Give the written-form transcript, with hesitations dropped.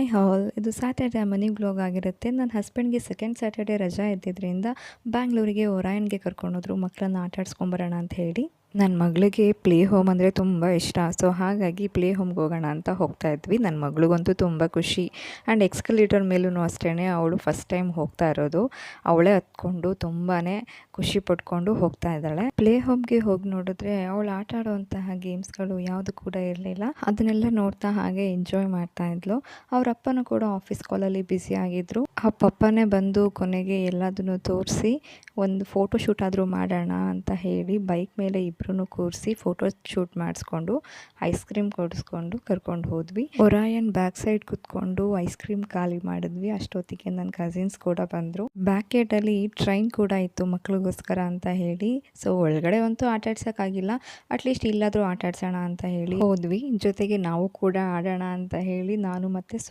Hi ಹಾಲ್, ಇದು Saturday ಮನಿ vlog ಆಗಿರುತ್ತೆ. ನನ್ನ ಹಸ್ಬೆಂಡ್ಗೆ ಸೆಕೆಂಡ್ ಸ್ಯಾಟರ್ಡೆ ರಜಾ ಇದ್ದಿದ್ದರಿಂದ ಬ್ಯಾಂಗ್ಳೂರಿಗೆ ಒರಾಯನ್ಗೆ ಕರ್ಕೊಂಡೋದ್ರು ಮಕ್ಕಳನ್ನ ಆಟ ಆಡಿಸ್ಕೊಂಬರೋಣ ಅಂತ ಹೇಳಿ. ನನ್ನ ಮಗಳಿಗೆ ಪ್ಲೇ ಹೋಮ್ ಅಂದರೆ ತುಂಬ ಇಷ್ಟ. ಸೊ ಹಾಗಾಗಿ ಪ್ಲೇ ಹೋಮ್ಗೆ ಹೋಗೋಣ ಅಂತ ಹೋಗ್ತಾ ಇದ್ವಿ. ನನ್ನ ಮಗಳಿಗಂತೂ ತುಂಬ ಖುಷಿ. ಆ್ಯಂಡ್ ಎಕ್ಸ್ಕಲೇಟರ್ ಮೇಲೂ ಅಷ್ಟೇ, ಅವಳು ಫಸ್ಟ್ ಟೈಮ್ ಹೋಗ್ತಾ ಇರೋದು. ಅವಳೇ ಹತ್ಕೊಂಡು ತುಂಬಾ ಖುಷಿ ಪಡ್ಕೊಂಡು ಹೋಗ್ತಾ ಇದ್ದಾಳೆ. ಪ್ಲೇ ಹೋಮ್ಗೆ ಹೋಗಿ ನೋಡಿದ್ರೆ ಅವಳು ಆಟ ಆಡುವಂತಹ ಗೇಮ್ಸ್ಗಳು ಯಾವುದು ಕೂಡ ಇರಲಿಲ್ಲ. ಅದನ್ನೆಲ್ಲ ನೋಡ್ತಾ ಹಾಗೆ ಎಂಜಾಯ್ ಮಾಡ್ತಾ ಇದ್ಲು. ಅವ್ರ ಅಪ್ಪನೂ ಕೂಡ ಆಫೀಸ್ ಕಾಲಲ್ಲಿ ಬ್ಯುಸಿ ಆಗಿದ್ರು. ಆ ಪಪ್ಪನೇ ಬಂದು ಕೊನೆಗೆ ಎಲ್ಲದನ್ನು ತೋರಿಸಿ ಒಂದು ಫೋಟೋ ಶೂಟ್ ಆದರೂ ಮಾಡೋಣ ಅಂತ ಹೇಳಿ ಬೈಕ್ ಮೇಲೆ ಇಬ್ಬರೂ ಕೂರಿಸಿ ಫೋಟೋ ಶೂಟ್ ಮಾಡಿಸ್ಕೊಂಡು ಐಸ್ ಕ್ರೀಮ್ ಕೊಡಿಸ್ಕೊಂಡು ಕರ್ಕೊಂಡು ಹೋದ್ವಿ. ಒರಾಯನ್ ಬ್ಯಾಕ್ ಸೈಡ್ ಕುತ್ಕೊಂಡು ಐಸ್ ಕ್ರೀಮ್ ಖಾಲಿ ಮಾಡಿದ್ವಿ. ಅಷ್ಟೊತ್ತಿಗೆ ನನ್ನ ಕಸಿನ್ಸ್ ಕೂಡ ಬಂದರು. ಬ್ಯಾಕ್ ಗೇಟಲ್ಲಿ ಟ್ರೈನ್ ಕೂಡ ಇತ್ತು ಮಕ್ಳಿಗೋಸ್ಕರ ಅಂತ ಹೇಳಿ. ಸೊ ಒಳಗಡೆ ಅಂತೂ ಆಟ ಆಡ್ಸೋಕ್ಕಾಗಿಲ್ಲ, ಅಟ್ಲೀಸ್ಟ್ ಇಲ್ಲಾದರೂ ಆಟ ಆಡ್ಸೋಣ ಅಂತ ಹೇಳಿ ಹೋದ್ವಿ. ಜೊತೆಗೆ ನಾವು ಕೂಡ ಆಡೋಣ ಅಂತ ಹೇಳಿ ನಾನು ಮತ್ತು